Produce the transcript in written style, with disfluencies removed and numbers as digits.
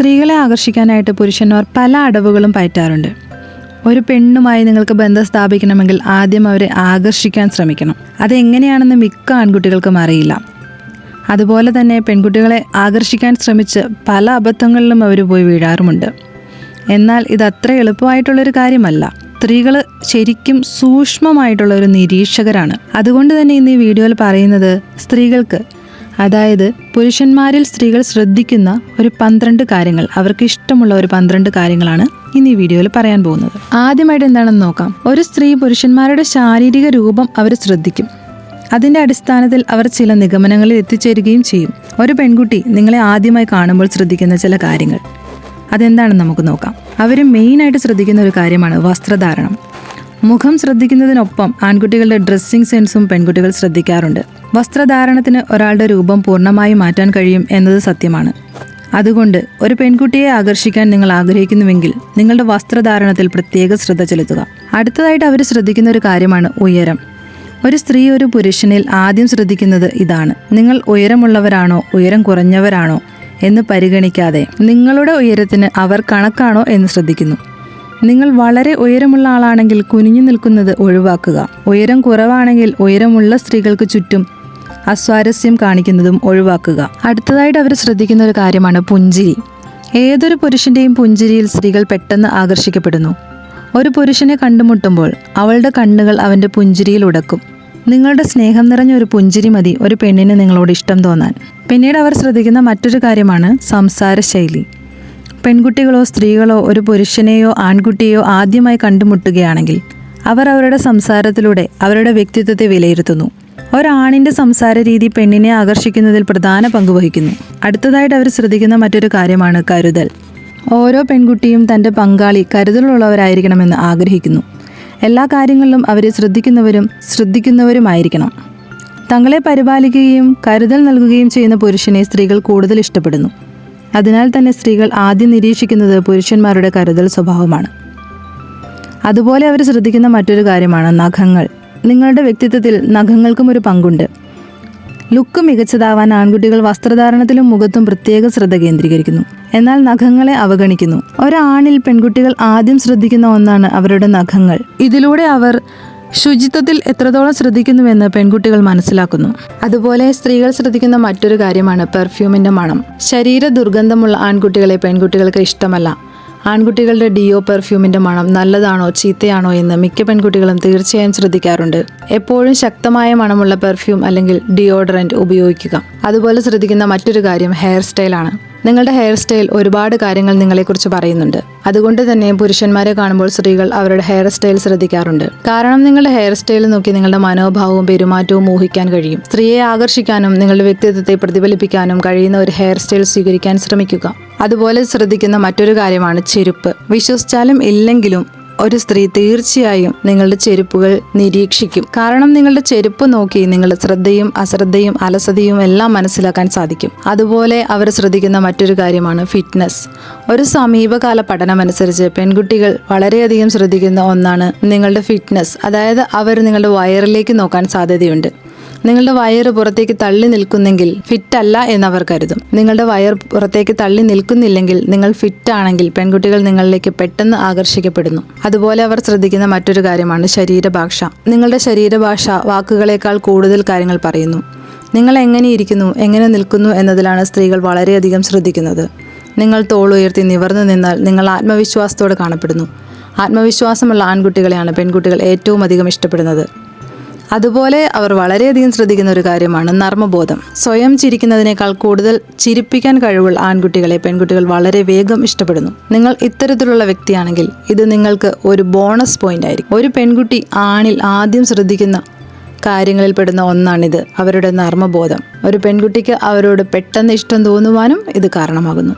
സ്ത്രീകളെ ആകർഷിക്കാനായിട്ട് പുരുഷന്മാർ പല അടവുകളും പയറ്റാറുണ്ട്. ഒരു പെണ്ണുമായി നിങ്ങൾക്ക് ബന്ധം സ്ഥാപിക്കണമെങ്കിൽ ആദ്യം അവരെ ആകർഷിക്കാൻ ശ്രമിക്കണം. അതെങ്ങനെയാണെന്ന് മിക്ക ആൺകുട്ടികൾക്കും അറിയില്ല. അതുപോലെ തന്നെ പെൺകുട്ടികളെ ആകർഷിക്കാൻ ശ്രമിച്ച് പല അബദ്ധങ്ങളിലും അവർ പോയി വീഴാറുമുണ്ട്. എന്നാൽ ഇതത്ര എളുപ്പമായിട്ടുള്ളൊരു കാര്യമല്ല. സ്ത്രീകൾ ശരിക്കും സൂക്ഷ്മമായിട്ടുള്ളൊരു നിരീക്ഷകരാണ്. അതുകൊണ്ട് തന്നെ ഇന്ന് ഈ വീഡിയോയിൽ പറയുന്നത് സ്ത്രീകൾക്ക്, അതായത് പുരുഷന്മാരിൽ സ്ത്രീകൾ ശ്രദ്ധിക്കുന്ന ഒരു 12 കാര്യങ്ങൾ, അവർക്ക് ഇഷ്ടമുള്ള ഒരു 12 കാര്യങ്ങളാണ് ഇന്ന് ഈ വീഡിയോയിൽ പറയാൻ പോകുന്നത്. ആദ്യമായിട്ട് എന്താണെന്ന് നോക്കാം. ഒരു സ്ത്രീ പുരുഷന്മാരുടെ ശാരീരിക രൂപം അവർ ശ്രദ്ധിക്കും. അതിൻ്റെ അടിസ്ഥാനത്തിൽ അവർ ചില നിഗമനങ്ങളിൽ എത്തിച്ചേരുകയും ചെയ്യും. ഒരു പെൺകുട്ടി നിങ്ങളെ ആദ്യമായി കാണുമ്പോൾ ശ്രദ്ധിക്കുന്ന ചില കാര്യങ്ങൾ അതെന്താണെന്ന് നമുക്ക് നോക്കാം. അവർ മെയിനായിട്ട് ശ്രദ്ധിക്കുന്ന ഒരു കാര്യമാണ് വസ്ത്രധാരണം. മുഖം ശ്രദ്ധിക്കുന്നതിനൊപ്പം ആൺകുട്ടികളുടെ ഡ്രസ്സിംഗ് സെൻസും പെൺകുട്ടികൾ ശ്രദ്ധിക്കാറുണ്ട്. വസ്ത്രധാരണത്തിന് ഒരാളുടെ രൂപം പൂർണ്ണമായി മാറ്റാൻ കഴിയും എന്നത് സത്യമാണ്. അതുകൊണ്ട് ഒരു പെൺകുട്ടിയെ ആകർഷിക്കാൻ നിങ്ങൾ ആഗ്രഹിക്കുന്നുവെങ്കിൽ നിങ്ങളുടെ വസ്ത്രധാരണത്തിൽ പ്രത്യേക ശ്രദ്ധ ചെലുത്തുക. അടുത്തതായിട്ട് അവർ ശ്രദ്ധിക്കുന്ന ഒരു കാര്യമാണ് ഉയരം. ഒരു സ്ത്രീ ഒരു പുരുഷനിൽ ആദ്യം ശ്രദ്ധിക്കുന്നത് ഇതാണ്. നിങ്ങൾ ഉയരമുള്ളവരാണോ ഉയരം കുറഞ്ഞവരാണോ എന്ന് പരിഗണിക്കാതെ നിങ്ങളുടെ ഉയരത്തിന് അവർ കണക്കാണോ എന്ന് ശ്രദ്ധിക്കുന്നു. നിങ്ങൾ വളരെ ഉയരമുള്ള ആളാണെങ്കിൽ കുനിഞ്ഞു നിൽക്കുന്നത് ഒഴിവാക്കുക. ഉയരം കുറവാണെങ്കിൽ ഉയരമുള്ള സ്ത്രീകൾക്ക് ചുറ്റും അസ്വാരസ്യം കാണിക്കുന്നതും ഒഴിവാക്കുക. അടുത്തതായിട്ട് അവർ ശ്രദ്ധിക്കുന്ന ഒരു കാര്യമാണ് പുഞ്ചിരി. ഏതൊരു പുരുഷൻ്റെയും പുഞ്ചിരിയിൽ സ്ത്രീകൾ പെട്ടെന്ന് ആകർഷിക്കപ്പെടുന്നു. ഒരു പുരുഷനെ കണ്ടുമുട്ടുമ്പോൾ അവളുടെ കണ്ണുകൾ അവൻ്റെ പുഞ്ചിരിയിൽ ഉടക്കും. നിങ്ങളുടെ സ്നേഹം നിറഞ്ഞ ഒരു പുഞ്ചിരി മതി ഒരു പെണ്ണിന് നിങ്ങളോട് ഇഷ്ടം തോന്നാൻ. പിന്നീട് അവർ ശ്രദ്ധിക്കുന്ന മറ്റൊരു കാര്യമാണ് സംസാര ശൈലി. പെൺകുട്ടികളോ സ്ത്രീകളോ ഒരു പുരുഷനെയോ ആൺകുട്ടിയെയോ ആദ്യമായി കണ്ടുമുട്ടുകയാണെങ്കിൽ അവർ അവരുടെ സംസാരത്തിലൂടെ അവരുടെ വ്യക്തിത്വത്തെ വിലയിരുത്തുന്നു. ഒരാണിൻ്റെ സംസാര രീതി പെണ്ണിനെ ആകർഷിക്കുന്നതിൽ പ്രധാന പങ്ക് വഹിക്കുന്നു. അടുത്തതായിട്ട് അവർ ശ്രദ്ധിക്കുന്ന മറ്റൊരു കാര്യമാണ് കരുതൽ. ഓരോ പെൺകുട്ടിയും തൻ്റെ പങ്കാളി കരുതലുള്ളവരായിരിക്കണമെന്ന് ആഗ്രഹിക്കുന്നു. എല്ലാ കാര്യങ്ങളിലും അവരെ ശ്രദ്ധിക്കുന്നവരുമായിരിക്കണം. തങ്ങളെ പരിപാലിക്കുകയും കരുതൽ നൽകുകയും ചെയ്യുന്ന പുരുഷനെ സ്ത്രീകൾ കൂടുതൽ ഇഷ്ടപ്പെടുന്നു. അതിനാൽ തന്നെ സ്ത്രീകൾ ആദ്യം നിരീക്ഷിക്കുന്നത് പുരുഷന്മാരുടെ കരുതൽ സ്വഭാവമാണ്. അതുപോലെ അവർ ശ്രദ്ധിക്കുന്ന മറ്റൊരു കാര്യമാണ് നഖങ്ങൾ. നിങ്ങളുടെ വ്യക്തിത്വത്തിൽ നഖങ്ങൾക്കും ഒരു പങ്കുണ്ട്. ലുക്ക് മികച്ചതാവാൻ ആൺകുട്ടികൾ വസ്ത്രധാരണത്തിലും മുഖത്തും പ്രത്യേക ശ്രദ്ധ കേന്ദ്രീകരിക്കുന്നു. എന്നാൽ നഖങ്ങളെ അവഗണിക്കുന്നു. ഒരാണിൽ പെൺകുട്ടികൾ ആദ്യം ശ്രദ്ധിക്കുന്ന ഒന്നാണ് അവരുടെ നഖങ്ങൾ. ഇതിലൂടെ അവർ ശുചിത്വത്തിൽ എത്രത്തോളം ശ്രദ്ധിക്കുന്നുവെന്ന് പെൺകുട്ടികൾ മനസ്സിലാക്കുന്നു. അതുപോലെ സ്ത്രീകൾ ശ്രദ്ധിക്കുന്ന മറ്റൊരു കാര്യമാണ് പെർഫ്യൂമിൻ്റെ മണം. ശരീര ദുർഗന്ധമുള്ള ആൺകുട്ടികളെ പെൺകുട്ടികൾക്ക് ഇഷ്ടമല്ല. ആൺകുട്ടികളുടെ ഡിയോ പെർഫ്യൂമിൻ്റെ മണം നല്ലതാണോ ചീത്തയാണോ എന്ന് മിക്ക പെൺകുട്ടികളും തീർച്ചയായും ശ്രദ്ധിക്കാറുണ്ട്. എപ്പോഴും ശക്തമായ മണമുള്ള പെർഫ്യൂം അല്ലെങ്കിൽ ഡിയോഡറൻറ്റ് ഉപയോഗിക്കുക. അതുപോലെ ശ്രദ്ധിക്കുന്ന മറ്റൊരു കാര്യം ഹെയർ സ്റ്റൈലാണ്. നിങ്ങളുടെ ഹെയർ സ്റ്റൈൽ ഒരുപാട് കാര്യങ്ങൾ നിങ്ങളെക്കുറിച്ച് പറയുന്നുണ്ട്. അതുകൊണ്ട് തന്നെ പുരുഷന്മാരെ കാണുമ്പോൾ സ്ത്രീകൾ അവരുടെ ഹെയർ സ്റ്റൈൽ ശ്രദ്ധിക്കാറുണ്ട്. കാരണം നിങ്ങളുടെ ഹെയർ സ്റ്റൈൽ നോക്കി നിങ്ങളുടെ മനോഭാവവും പെരുമാറ്റവും ഊഹിക്കാൻ കഴിയും. സ്ത്രീയെ ആകർഷിക്കാനും നിങ്ങളുടെ വ്യക്തിത്വത്തെ പ്രതിഫലിപ്പിക്കാനും കഴിയുന്ന ഒരു ഹെയർ സ്റ്റൈൽ സ്വീകരിക്കാൻ ശ്രമിക്കുക. അതുപോലെ ശ്രദ്ധിക്കുന്ന മറ്റൊരു കാര്യമാണ് ചെരുപ്പ്. വിശ്വസിച്ചാലും ഇല്ലെങ്കിലും ഒരു സ്ത്രീ തീർച്ചയായും നിങ്ങളുടെ ചെരുപ്പുകൾ നിരീക്ഷിക്കും. കാരണം നിങ്ങളുടെ ചെരുപ്പ് നോക്കി നിങ്ങളുടെ ശ്രദ്ധയും അശ്രദ്ധയും അലസതയും എല്ലാം മനസ്സിലാക്കാൻ സാധിക്കും. അതുപോലെ അവർ ശ്രദ്ധിക്കുന്ന മറ്റൊരു കാര്യമാണ് ഫിറ്റ്നസ്. ഒരു സമീപകാല പഠനമനുസരിച്ച് പെൺകുട്ടികൾ വളരെയധികം ശ്രദ്ധിക്കുന്ന ഒന്നാണ് നിങ്ങളുടെ ഫിറ്റ്നസ്. അതായത് അവർ നിങ്ങളുടെ വയറിലേക്ക് നോക്കാൻ സാധ്യതയുണ്ട്. നിങ്ങളുടെ വയറ് പുറത്തേക്ക് തള്ളി നിൽക്കുന്നെങ്കിൽ ഫിറ്റ് അല്ല എന്നവർ കരുതും. നിങ്ങളുടെ വയർ പുറത്തേക്ക് തള്ളി നിൽക്കുന്നില്ലെങ്കിൽ നിങ്ങൾ ഫിറ്റ് ആണെങ്കിൽ പെൺകുട്ടികൾ നിങ്ങളിലേക്ക് പെട്ടെന്ന് ആകർഷിക്കപ്പെടുന്നു. അതുപോലെ അവർ ശ്രദ്ധിക്കുന്ന മറ്റൊരു കാര്യമാണ് ശരീരഭാഷ. നിങ്ങളുടെ ശരീരഭാഷ വാക്കുകളേക്കാൾ കൂടുതൽ കാര്യങ്ങൾ പറയുന്നു. നിങ്ങൾ എങ്ങനെ ഇരിക്കുന്നു, എങ്ങനെ നിൽക്കുന്നു എന്നതിലാണ് സ്ത്രീകൾ വളരെയധികം ശ്രദ്ധിക്കുന്നത്. നിങ്ങൾ തോളുയർത്തി നിവർന്നു നിന്നാൽ നിങ്ങൾ ആത്മവിശ്വാസത്തോടെ കാണപ്പെടുന്നു. ആത്മവിശ്വാസമുള്ള ആൺകുട്ടികളെയാണ് പെൺകുട്ടികൾ ഏറ്റവും അധികം ഇഷ്ടപ്പെടുന്നത്. അതുപോലെ അവർ വളരെയധികം ശ്രദ്ധിക്കുന്ന ഒരു കാര്യമാണ് നർമ്മബോധം. സ്വയം ചിരിക്കുന്നതിനേക്കാൾ കൂടുതൽ ചിരിപ്പിക്കാൻ കഴിവുള്ള ആൺകുട്ടികളെ പെൺകുട്ടികൾ വളരെ വേഗം ഇഷ്ടപ്പെടുന്നു. നിങ്ങൾ ഇത്തരത്തിലുള്ള വ്യക്തിയാണെങ്കിൽ ഇത് നിങ്ങൾക്ക് ഒരു ബോണസ് പോയിന്റ് ആയിരിക്കും. ഒരു പെൺകുട്ടി ആണിൽ ആദ്യം ശ്രദ്ധിക്കുന്ന കാര്യങ്ങളിൽ പെടുന്ന ഒന്നാണിത്, അവരുടെ നർമ്മബോധം. ഒരു പെൺകുട്ടിക്ക് അവരോട് പെട്ടെന്ന് ഇഷ്ടം തോന്നുവാനും ഇത് കാരണമാകുന്നു.